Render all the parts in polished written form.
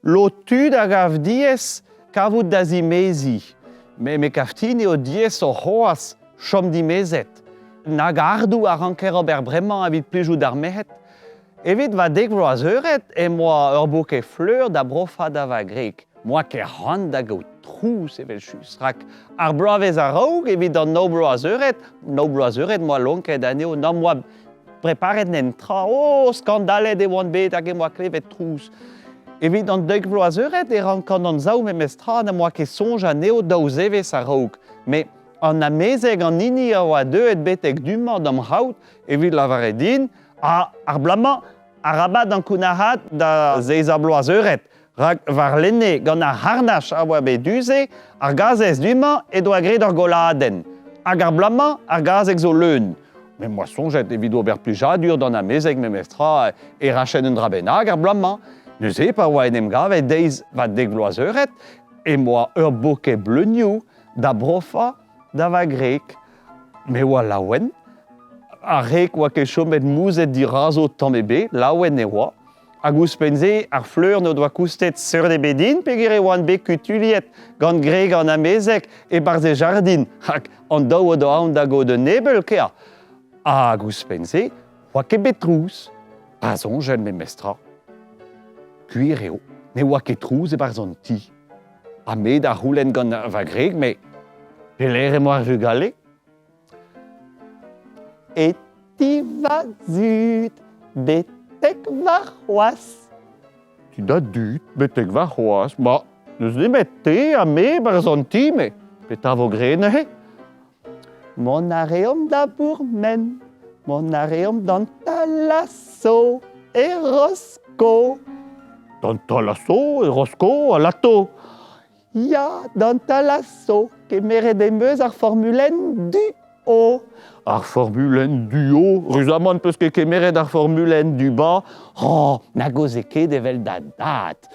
L'otud a gav dies kavout da zimezi. Me kaftine o dies o c'hoaz chom dimezet. Nag ardou a ranker ober bremañ evit plejou d'ar mehet. Evit va dek vloaz euret e moa ur boke fleur da brofa da va grek. Moa ket ran da gaout trous evel chus. Rak ar bloavez a raoug evit an no bloaz euret moa lonket aneo. Non moa preparet nen tra. Skandalet e oan bet hag e moa klevet trous. Evit an deuk vloaz euret e rankan an zaou memez tra na moa ket sonj aneo daou zevez a raoug. Me an amezeg an ini a oa deuet betek duman d'am raout evit lavaret din ar blama a rabat an kounahat da zeiz a bloaz euret. Rak var lenne gant ar harnach a oa bet duze ar gazez duman e doa gret ur goladenn. Hag ar blama ar gazeg zo leun. Me moa sonjet evit ober plujadur d'an amezeg memez tra e rachen un dra bennak ar blama. Neuze pa oa en em gavet deiz va dek vloaz euret e moa ur boke bleunioù da brofa da va grek. Me oa laouen. A rek oa ket chomet mouzet di razo tamm ebe, laouen e oa. Hag ouzpenze ar fleur no doa koustet seur de bedin peogwir e oan bet kutuliet gant grek an amezeg e barze jardin. Hag an daou o da aon da go de nebel kea. Hag ouzpenze oa ket bet trous. Pa zonjel memez tra. Kuir eo, ne oa ket trouz e barzan ti. A med ar roulenn gant va grek, me pelec'h emañ ar vugale. Et ti va zut, betek va c'hoaz. Ti da dut, betek va c'hoaz. Ba, neus nemet te a me barzan ti, me peta vo grene he. Mon a reom da bourmen, mon a reom dan talasso e rosko. Dan talasso e rosko a lato. Ya, dan talasso, kemeret emeuz ar formulenn du o. Ar formulenn du o, ruzamant peus ket kemeret ar formulenn du ba. Na goze ket evel da dat.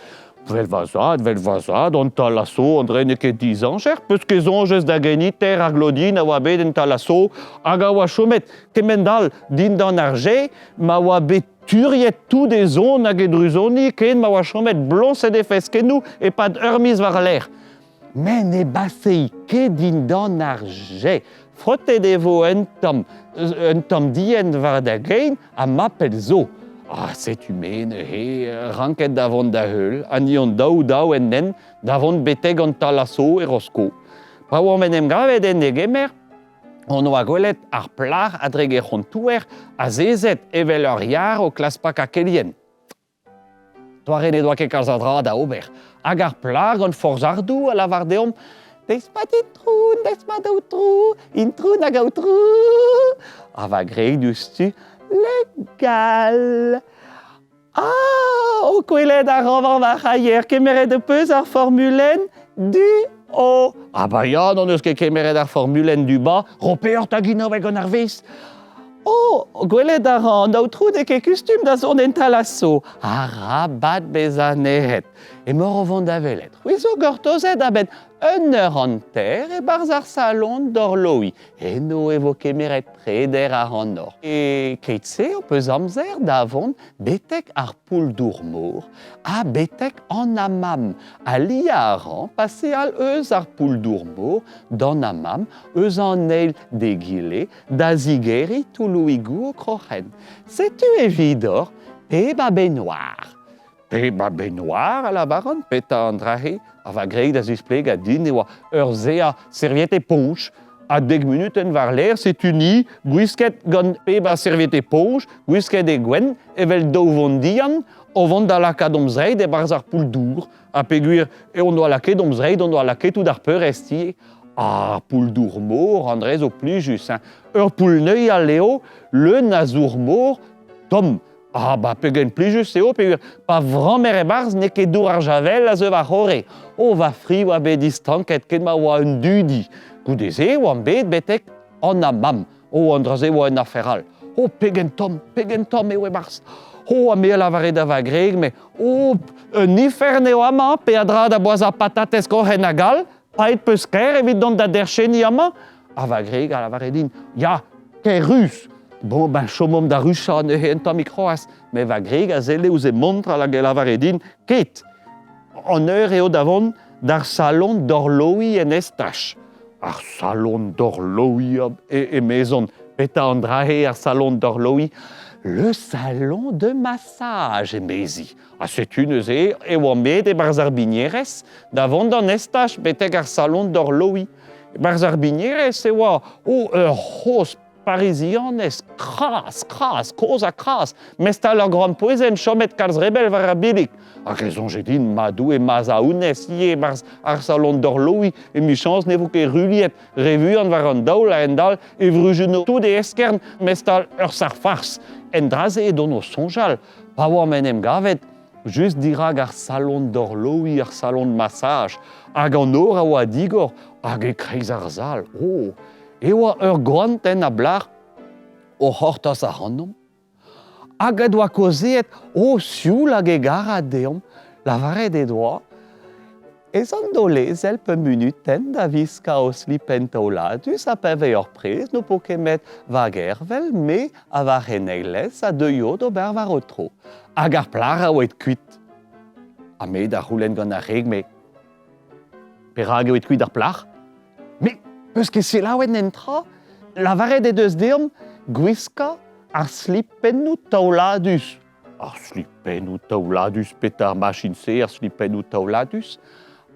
Vel vazad, an talasso, andre ne ket dizancher, peus ket zonjez da geniter ar glodin a oa bet en talasso, hag a oa chomet kemendal din dan ar je, ma oa bet turiet tout de zon hag e druzoni ken ma oa chomet blonset e fes kenou e pad ur miz war l'er. Men e basei ket din dan ar je. Frotet e vo un tamm dien war da gein a mapel zo. Setu men he ranket davant da heul, anion daou en nen davant betek an talasso e rosko. Pa oa men em gavet en e gemer, on oa gwelet ar plar a drege c'hontouer a zezet evel ur yar o klaspak a kelien. Toare ne doa ket kalz a dra da ober. Hag ar plar gant forz ardou a lavar deom, deis ma dit troun, deis ma daou trou, in troun hag ao trou. A va grek dustu, legal. O kwelet ar ravar va c'haier kemeret de peus ar formulenn du o. Ba ya, non eus ket kemeret ar formulenn du ba, roper ta ginovek gant ar vez. Gwelet ar an daou trou de ket kustum da zon en talasso. Rabat bezanet. E mor o vont da velet. Ouizo gortozet a ben un eur an ter e barz ar salon d'orloï. Eno e vo kemeret preder ar an or. E keitse o peus amzer davant betek ar poul dourmor a betek an amam. A lia ar an pase al eus ar poul dourmor dan amam eus an eil degile da zigeri toulouigou o kroc'hen. Setu evidor pe ba benoir. Pe ba benoir a la baron peta an drahe a va grek da zuspleg a din e oa ur zea serviet eponj a 10 minuten war l'er setuni gwisket gant pe ba serviet eponj gwisket e gwen evel daou vont dian o vont da laka domzreid e barz ar poul dour a peogwir e on doa lake domzreid on doa lake tout ar peur esti poul dour mor andrez o plujus. Ur poul neuial leo leun a zour mor tom. Ba pegen plijus eo, peogwir pa vrammer e barz ne ket dour ar javel a zeu va c'hore. Va fri oa bet distanket ket ma oa un dudi. Goudeze oa bet betek an amam. An draze oa un aferal. Pegen tom eo e barz. A me a lavaret da va grek, me un ifern eo ama pe a dra da boaz a patates korren a gal, pa et peus ker evit don da dercheni ama. A va grek a lavaret din, ya, ker rus. Chomom da rucha ne he un tammig c'hoaz, me va grek a zele ouze montra la lavaret din, ket. en heure eo davon d'ar salon d'orloï en estache. Ar salon d'orloï e maison, peta andrahe ar salon d'orloï, le salon de massage e mezi. C'est une e oa met e barz ar bignerez, davon d'an estache betek ar salon d'orloï. Barz ar bignerez e oa ur c'hoz parisianez kras, koz a kras, mestal ar grand poezen chomet kalz rebel war ar bilik. Hag ez on din madou e mazaounez ie barz ar salon d'orloï e mi chans ne vo ket ruliet revuan war an daoul a endal e vrujeno tout de eskern mestal ur sarfars. En draze e dono sonjal, pa oa menem gavet, just dirag ar salon d'orloï, ar salon de massage, hag an or a oa digor, hag e kreiz ar zal. E oa ur granten a blar o c'hortas a rannom. Hag e doa kozeet sioul hag e gara deom, lavaret e doa. Ez an dolezel pe munuten da viska o slipen taoladus a peve ur prez no po kemet vagervel me a varenelez a deio d'ober var o tro. Hag ar plar a oet kuit. A me da roulen gant ar reg me. Perag oet kuit ar plar? Me, peus ket se laouen entra, lavaret e deus deom gwiska ar slipennoù taoladus. Ar slipennoù taoladus pet ar machin-se ar slipennoù taoladus.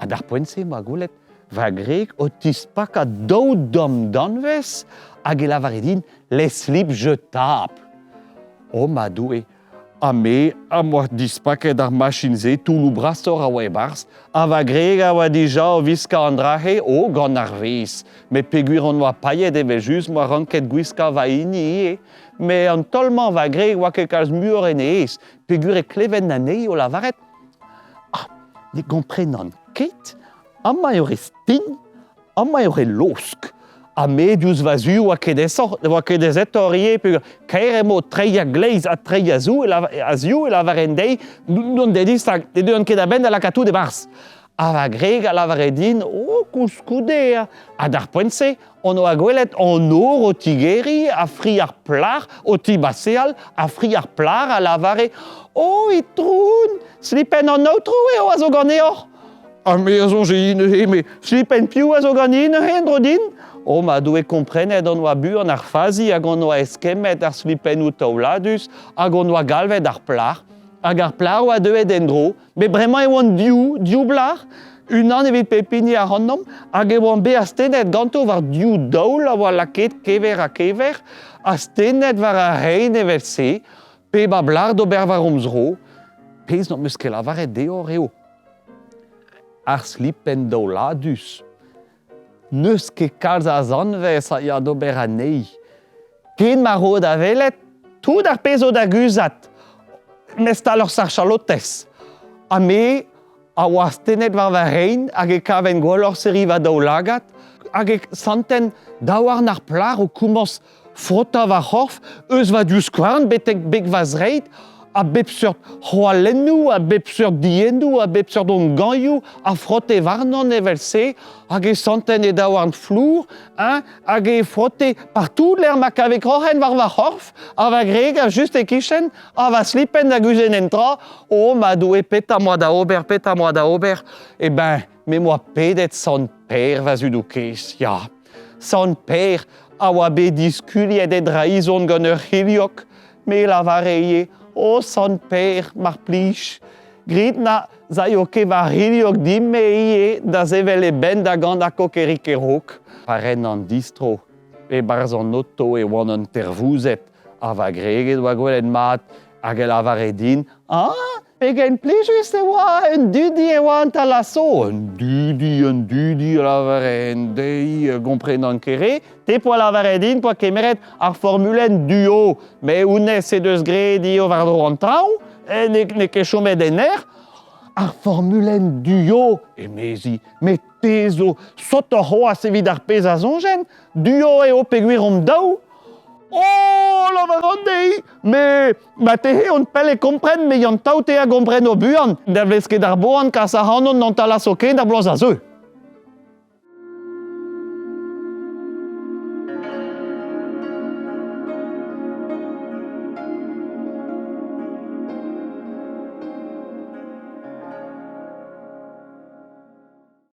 Ha d'ar poent-se ma goulet va grek o tispak a daou dom danvez hag e lavaret din les slip jetable. Ma doue, a me a moa dispaket ar machin-se toulou brastor a oa e barz, a va grek a oa dija o viska andrahe gant ar vez. Me peguir an oa paiet evel just moa ranket gwiska va ini me an tolman va grek oa ket kalz muur en eez, peguir e kleven na nei o lavaret. Ne gomprenan ket, ma eur e stin, ma eur e losk. A me diouz va zu oa ket ezet orie, pegur kaeremo treia gleiz a treia zu e lavaren dei, non dedis de deun ket a ben da lakatou de barz. A va greg a lavaret din, kouskoude, a d'ar poent-se, on oa gwelet an or o tigeri, a fri ar plar, o ti baseal, a fri ar plar a lavare. Itroun, slipen an outro a zo gant eor. Me a zo me slipen piou a zo gant endro din. Ma doue komprenet an oa bu an ar fazi hag an oa eskemet ar slipennoù taoladus hag an oa galvet ar plar. Hag ar plar oa deuet endro, me bremañ e oan diou blar, unan evit pepini a rannom, hag e oan be a stenet ganto war diou daoul a oa laket kever a kever, a stenet war a rein evel se, pe ba blar d'ober war omzro, pez non meus ket lavaret deor eo. Ar slipen taoladus. Neus ket kalz a zanvez a ya d'ober a nei. Ken maro da velet, tout ar pez o da guzat, mestal ur sarchalotez. A me a oa stenet war va rein hag e kaven gwell ur seri va daoulagat, hag e santen daouarn ar plar o koumos frota va c'horf, eus va diou skouarn betek beg va zreit, a bep seurt c'hoalennoù, a bep seurt diennoù, a bep seurt on ganioù, a frotte varnon evel se, hag e santen e daouarn flour, hag e frotte partout l'er ma kavek rochen war va c'horf, a va greg a just e kichen, a va slipen da guzen entra, ma doue pet a moa da ober, me moa pedet son per va zudou kez, ya. Son per a oa be diskuliet e draizon gant ur c'hiliok, me lavareie, son per mar plij. Grit na zaio ket va c'hiliok dimeie da zevel e ben da gant a kokerik e rok. Paren an distro, e barz an auto e oan an tervouzet, a va greget oa gwelet mat hag e lavaret din, pegen plijus e oa un dudi e oa an talasso. Un dudi a lavaret dei gomprenan kere, te poa lavaret din poa kemeret ar formulen duo, me ounez e deus gredi o var dro an traoù, ne ket chomet en ar formulen duo, mezi, me tezo, sot ur c'hoaz evit ar pez a zonjen, duo eo peguir om daou. Lavaret dei, me ma tehe on pel e kompren, me yon taoute a gompren o buan, da vez ket ar boan kas a hanon non talasso ken ar bloaz a zeu.